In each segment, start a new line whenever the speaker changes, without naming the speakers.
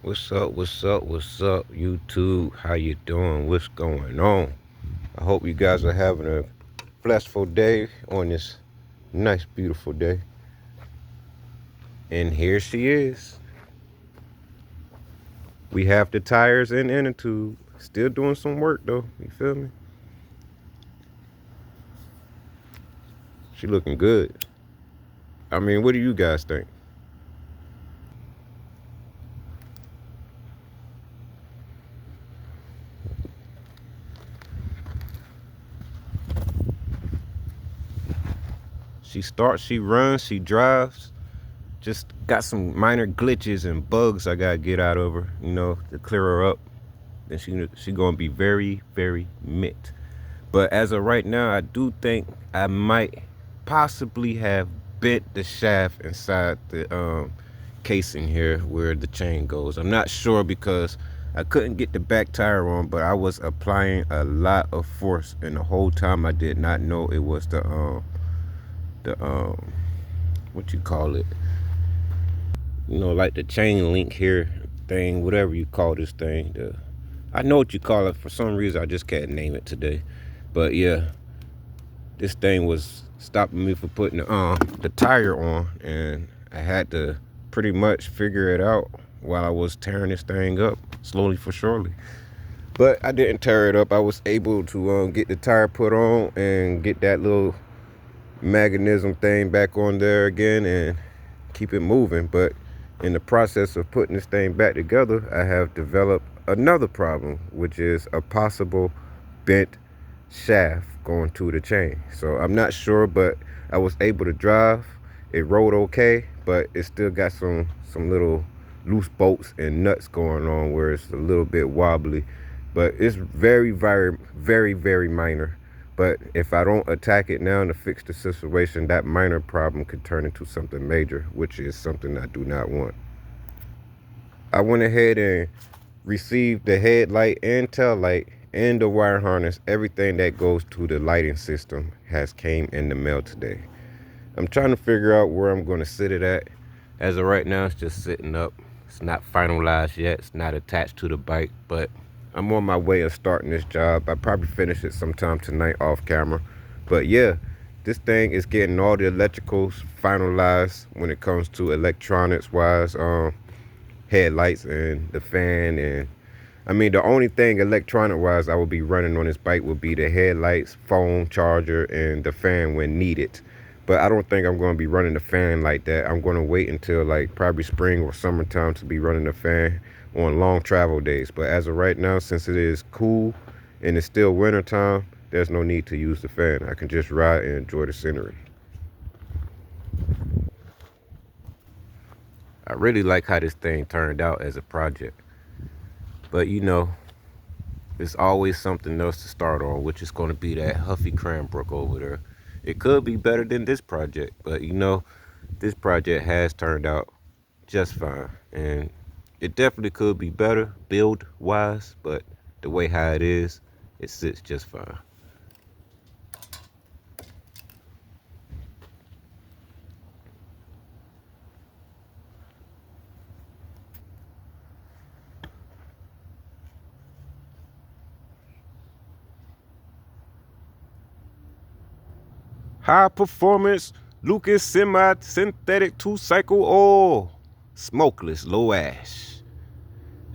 What's up, YouTube? How you doing? What's going on? I hope you guys are having a blissful day on this nice, beautiful day. And here she is. We have the tires and inner tube. Still doing some work though, you feel me? She looking good. I mean, what do you guys think? She starts, she runs, she drives. Just got some minor glitches and bugs I gotta get out of her, to clear her up. Then she gonna be very, very mint. But as of right now, I do think I might possibly have bent the shaft inside the casing here where the chain goes. I'm not sure because I couldn't get the back tire on, but I was applying a lot of force, and the whole time I did not know it was the what you call it, like the chain link here thing, whatever you call this thing. I know what you call it. For some reason, I just can't name it today. But yeah, this thing was stopping me from putting the tire on, and I had to pretty much figure it out while I was tearing this thing up, slowly for surely. But I didn't tear it up. I was able to get the tire put on and get that little mechanism thing back on there again and keep it moving. But in the process of putting this thing back together, I have developed another problem, which is a possible bent shaft going to the chain. So I'm not sure, but I was able to drive. It rode okay, but it still got some little loose bolts and nuts going on where it's a little bit wobbly. But it's very, very, very, very minor. But if I don't attack it now to fix the situation, that minor problem could turn into something major, which is something I do not want. I went ahead and received the headlight and tail light and the wire harness. Everything that goes to the lighting system has came in the mail today. I'm trying to figure out where I'm going to sit it at. As of right now, it's just sitting up. It's not finalized yet. It's not attached to the bike, but I'm on my way of starting this job. I probably finish it sometime tonight off camera. But yeah, this thing is getting all the electricals finalized when it comes to electronics wise, headlights and the fan. And I mean, the only thing electronic wise I will be running on this bike will be the headlights, phone, charger, and the fan when needed. But I don't think I'm going to be running the fan like that. I'm going to wait until like probably spring or summertime to be running the fan on long travel days. But as of right now, since it is cool and it's still winter time, there's no need to use the fan. I can just ride and enjoy the scenery. I really like how this thing turned out as a project. But it's always something else to start on, which is going to be that Huffy Cranbrook over there. It could be better than this project, but this project has turned out just fine. And it definitely could be better build wise, but the way how it is, it sits just fine. High performance Lucas semi-synthetic 2-cycle oil, smokeless, low ash.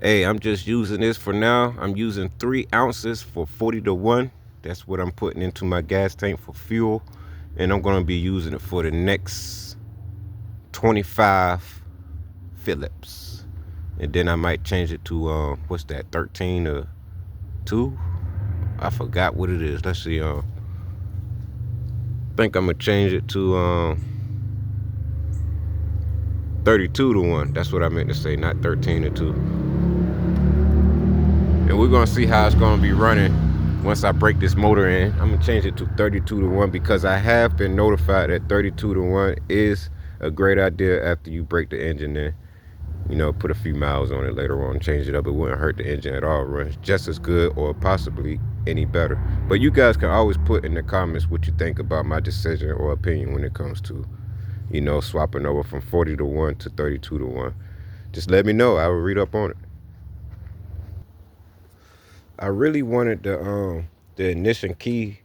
Hey, I'm just using this for now. I'm using 3 ounces for 40-1. That's what I'm putting into my gas tank for fuel. And I'm going to be using it for the next 25 Phillips. And then I might change it to, what's that, 13 or 2? I forgot what it is. Let's see. I think I'm going to change it to 32-1. That's what I meant to say, not 13-2. And we're going to see how it's going to be running once I break this motor in. I'm going to change it to 32-1 because I have been notified that 32-1 is a great idea after you break the engine in. Put a few miles on it later on, change it up. It wouldn't hurt the engine at all. It runs just as good or possibly any better. But you guys can always put in the comments what you think about my decision or opinion when it comes to, swapping over from 40-1 to 32-1. Just let me know. I will read up on it. I really wanted the ignition key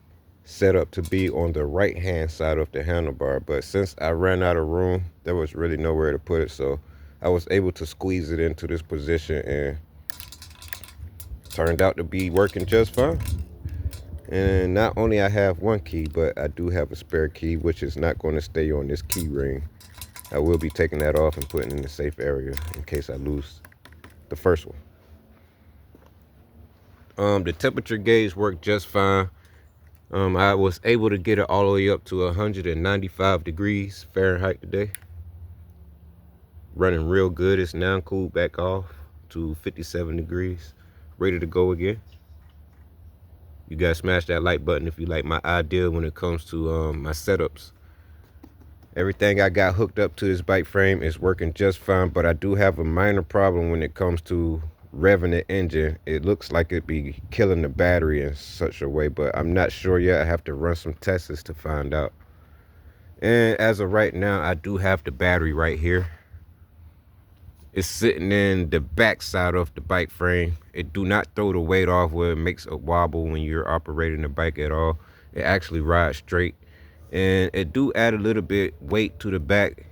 setup to be on the right hand side of the handlebar, but since I ran out of room, there was really nowhere to put it, so I was able to squeeze it into this position, and turned out to be working just fine. And not only I have one key, but I do have a spare key, which is not going to stay on this key ring. I will be taking that off and putting it in a safe area in case I lose the first one. The temperature gauge worked just fine. I was able to get it all the way up to 195 degrees Fahrenheit today. Running real good. It's now cooled back off to 57 degrees. Ready to go again. You guys smash that like button if you like my idea when it comes to my setups. Everything I got hooked up to this bike frame is working just fine, but I do have a minor problem when it comes to revving the engine. It looks like it'd be killing the battery in such a way, but I'm not sure yet. I have to run some tests to find out. And as of right now, I do have the battery right here. It's sitting in the back side of the bike frame. It do not throw the weight off where it makes a wobble when you're operating the bike at all. It actually rides straight. And it do add a little bit weight to the back,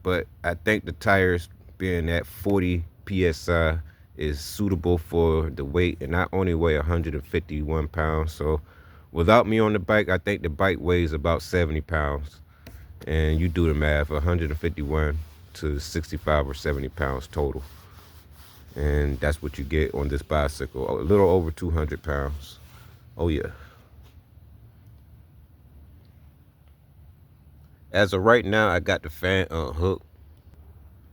but I think the tires being at 40 psi is suitable for the weight, and I only weigh 151 pounds, so without me on the bike, I think the bike weighs about 70 pounds. And you do the math, 151 to 65 or 70 pounds total, and that's what you get on this bicycle. A little over 200 pounds. Oh yeah. As of right now, I got the fan unhooked.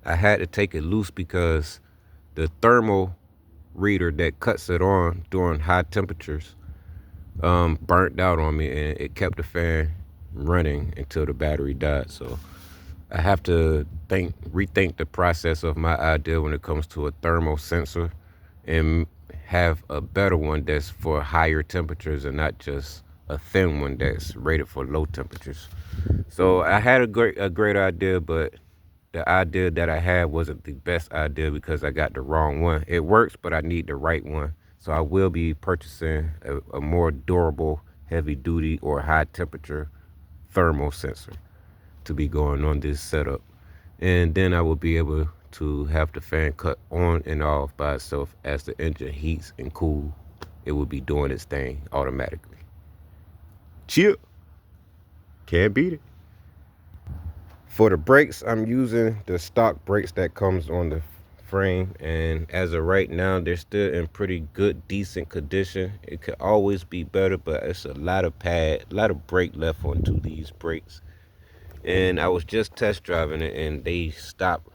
I had to take it loose because the thermal reader that cuts it on during high temperatures burnt out on me, and it kept the fan running until the battery died. So I have to rethink the process of my idea when it comes to a thermal sensor, and have a better one that's for higher temperatures and not just a thin one that's rated for low temperatures. So I had a great idea, but the idea that I had wasn't the best idea because I got the wrong one. It works, but I need the right one. So I will be purchasing a more durable, heavy duty or high temperature thermal sensor to be going on this setup. And then I will be able to have the fan cut on and off by itself as the engine heats and cool. It will be doing its thing automatically. Chill. Can't beat it. For the brakes, I'm using the stock brakes that comes on the frame, and as of right now, they're still in pretty good, decent condition. It could always be better, but it's a lot of brake left onto these brakes. And I was just test driving it, and they stopped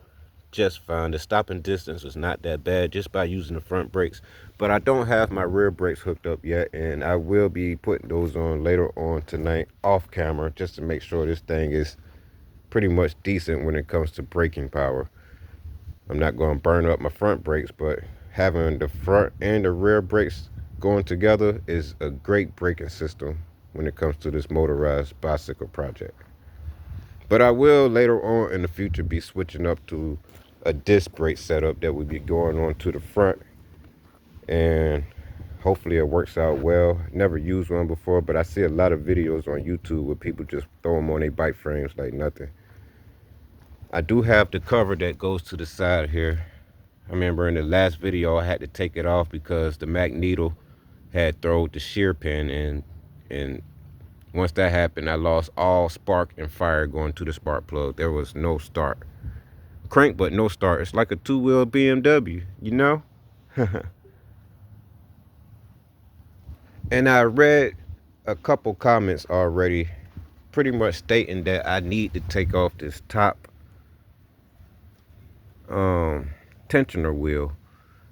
just fine. The stopping distance was not that bad just by using the front brakes, but I don't have my rear brakes hooked up yet, and I will be putting those on later on tonight off camera just to make sure this thing is pretty much decent when it comes to braking power. I'm not going to burn up my front brakes, but having the front and the rear brakes going together is a great braking system when it comes to this motorized bicycle project. But I will later on in the future be switching up to a disc brake setup that will be going on to the front, and hopefully it works out well. Never used one before, but I see a lot of videos on YouTube where people just throw them on their bike frames like nothing. I do have the cover that goes to the side here. I remember in the last video I had to take it off because the magneto had thrown the shear pin, and once that happened, I lost all spark and fire going to the spark plug. There was no start. Crank but no start. It's like a two-wheel BMW, you know? And I read a couple comments already pretty much stating that I need to take off this top tensioner wheel.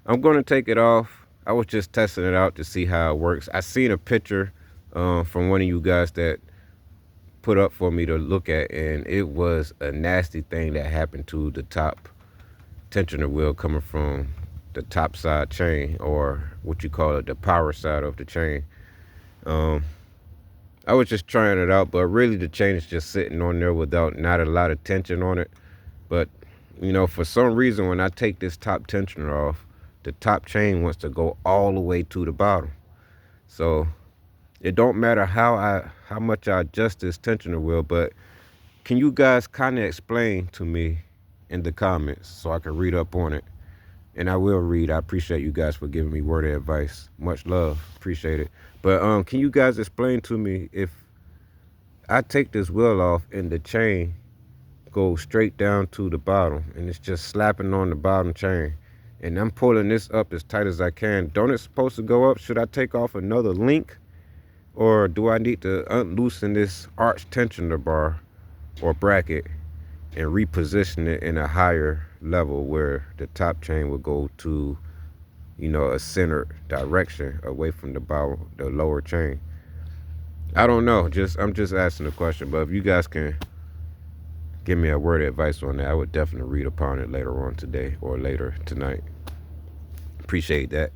I'm going to take it off. I was just testing it out to see how it works. I seen a picture from one of you guys that put up for me to look at, and it was a nasty thing that happened to the top tensioner wheel coming from the top side chain, or what you call it, the power side of the chain. I was just trying it out, but really the chain is just sitting on there without not a lot of tension on it. But you know, for some reason, when I take this top tensioner off, the top chain wants to go all the way to the bottom. So it don't matter how much I adjust this tensioner wheel, but can you guys kind of explain to me in the comments so I can read up on it? And I will read. I appreciate you guys for giving me word of advice. Much love. Appreciate it. But can you guys explain to me if I take this wheel off and the chain goes straight down to the bottom and it's just slapping on the bottom chain and I'm pulling this up as tight as I can, don't it supposed to go up? Should I take off another link, or do I need to unloosen this arch tensioner bar or bracket and reposition it in a higher level where the top chain will go to, you know, a centered direction away from the lower chain? I don't know. I'm just asking a question, but if you guys can give me a word of advice on that, I would definitely read upon it later on today or later tonight. Appreciate that.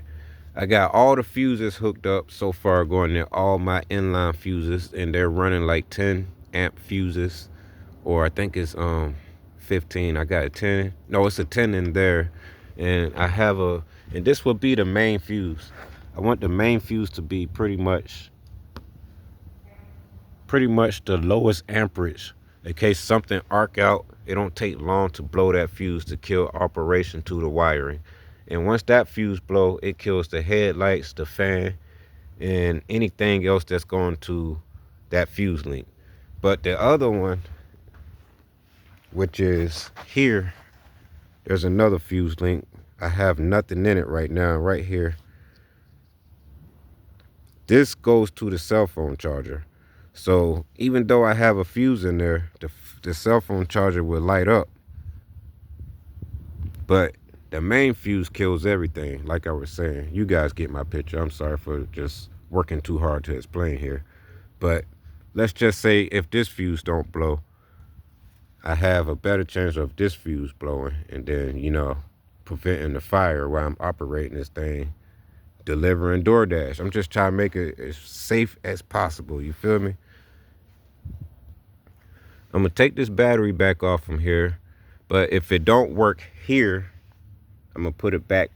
I got all the fuses hooked up so far, going there, all my inline fuses, and they're running like 10 amp fuses, or I think it's 15. I got a 10. No, it's a 10 in there, and and this will be the main fuse. I want the main fuse to be pretty much the lowest amperage in case something arc out. It don't take long to blow that fuse to kill operation to the wiring. And once that fuse blow, it kills the headlights, the fan, and anything else that's going to that fuse link. But the other one, which is here, there's another fuse link. I have nothing in it right now. Right here, this goes to the cell phone charger. So even though I have a fuse in there, the cell phone charger will light up. But the main fuse kills everything, like I was saying. You guys get my picture. I'm sorry for just working too hard to explain here. But let's just say if this fuse don't blow, I have a better chance of this fuse blowing and then, you know, preventing the fire while I'm operating this thing, delivering DoorDash. I'm just trying to make it as safe as possible. You feel me? I'm going to take this battery back off from here. But if it don't work here, I'm going to put it back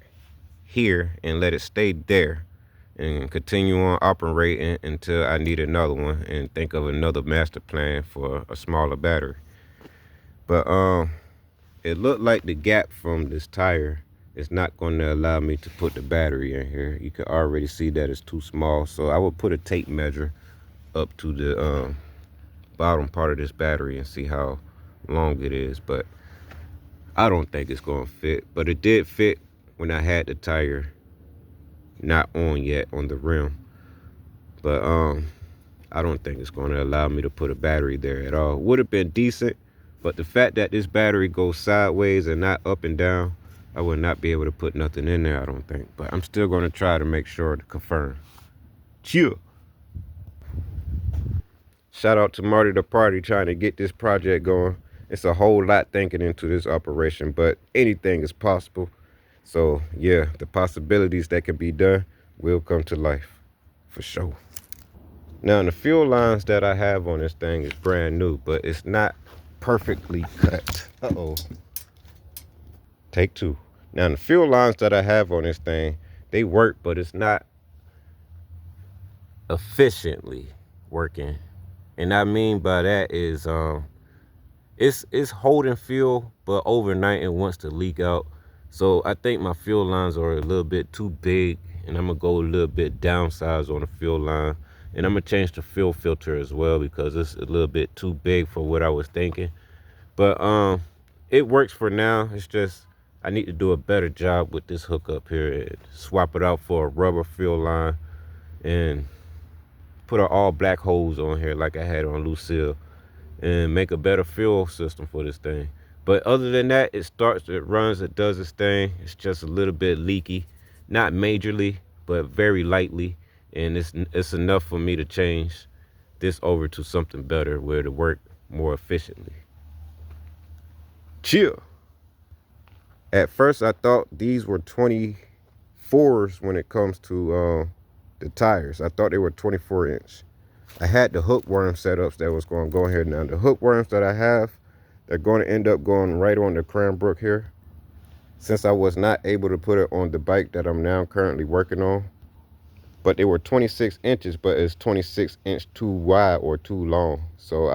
here and let it stay there and continue on operating until I need another one and think of another master plan for a smaller battery. But it looked like the gap from this tire is not going to allow me to put the battery in here. You can already see that it's too small. So I will put a tape measure up to the bottom part of this battery and see how long it is. But I don't think it's going to fit. But it did fit when I had the tire not on yet on the rim. But I don't think it's going to allow me to put a battery there at all. Would have been decent, but the fact that this battery goes sideways and not up and down, I would not be able to put nothing in there, I don't think. But I'm still going to try to make sure to confirm. Chill. Shout out to Marty the Party trying to get this project going. It's a whole lot thinking into this operation, but anything is possible. So yeah, the possibilities that can be done will come to life for sure. Now the fuel lines that I have on this thing is brand new, but it's not perfectly cut. Take two. Now the fuel lines that I have on this thing, they work, but it's not efficiently working. And I mean by that is it's holding fuel, but overnight it wants to leak out. So I think my fuel lines are a little bit too big, and I'm gonna go a little bit downsize on the fuel line. And I'm gonna change the fuel filter as well because it's a little bit too big for what I was thinking. But it works for now. It's just I need to do a better job with this hookup here and swap it out for a rubber fuel line and put an all black hose on here like I had on Lucille and make a better fuel system for this thing. But other than that, it starts, it runs, it does its thing. It's just a little bit leaky, not majorly, but very lightly. And it's enough for me to change this over to something better where to work more efficiently. Chill. At first, I thought these were 24s when it comes to the tires. I thought they were 24-inch. I had the hookworm setups that was going to go ahead. Now the hookworms that I have, They're going to end up going right on the Cranbrook here. Since I was not able to put it on the bike that I'm now currently working on, but they were 26 inches, but it's 26 inch too wide or too long. So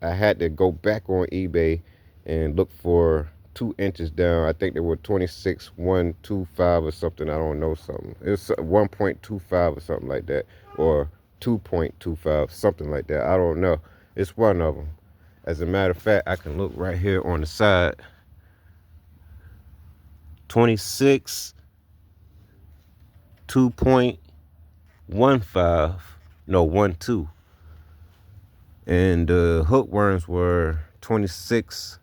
I had to go back on eBay and look for 2 inches down. I think they were 26.125 or something. I don't know something. It's 1.25 or something like that, or 2.25, something like that. I don't know. It's one of them. As a matter of fact, I can look right here on the side. 26, 2.15, no, 1.2. And the hookworms were 26,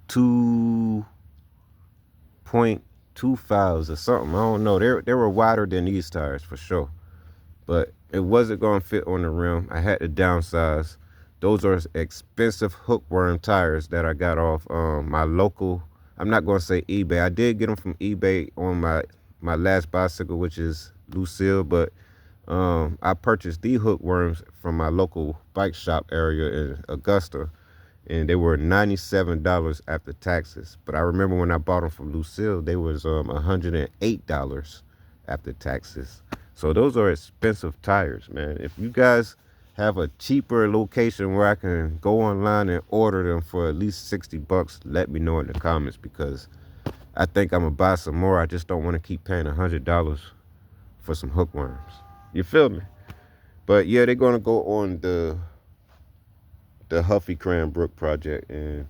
2.25s or something. I don't know. They were wider than these tires for sure. But it wasn't going to fit on the rim. I had to downsize. Those are expensive hookworm tires that I got off my local. I'm not going to say eBay. I did get them from eBay on my last bicycle, which is Lucille. But I purchased the hookworms from my local bike shop area in Augusta. And they were $97 after taxes. But I remember when I bought them from Lucille, they was $108 after taxes. So those are expensive tires, man. If you guys have a cheaper location where I can go online and order them for at least 60 bucks, let me know in the comments, because I think I'm gonna buy some more. I just don't want to keep paying $100 for some hookworms. You feel me? But yeah, they're gonna go on the Huffy Cranbrook project, and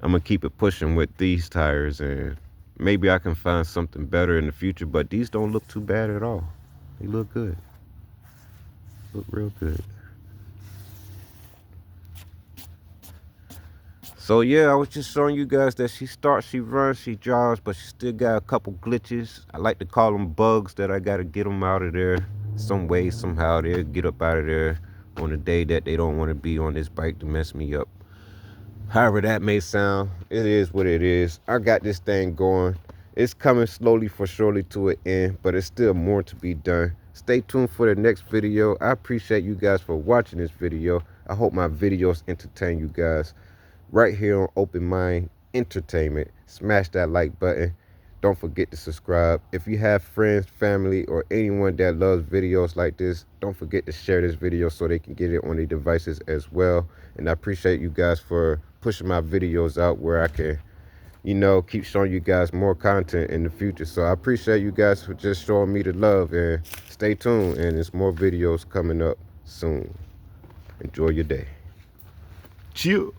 I'm gonna keep it pushing with these tires, and maybe I can find something better in the future. But these don't look too bad at all. They look good. Look real good. So yeah, I was just showing you guys that she starts, she runs, she drives, but she still got a couple glitches. I like to call them bugs that I gotta get them out of there some way, somehow. They'll get up out of there on the day that they don't want to be on this bike to mess me up. However that may sound, it is what it is. I got this thing going. It's coming slowly for surely to an end, but it's still more to be done. Stay tuned for the next video. I appreciate you guys for watching this video. I hope my videos entertain you guys. Right here on Open Mind Entertainment. Smash that like button. Don't forget to subscribe. If you have friends, family, or anyone that loves videos like this, don't forget to share this video so they can get it on their devices as well. And I appreciate you guys for pushing my videos out where I can, you know, keep showing you guys more content in the future. So I appreciate you guys for just showing me the love, and stay tuned, and there's more videos coming up soon. Enjoy your day. Chill.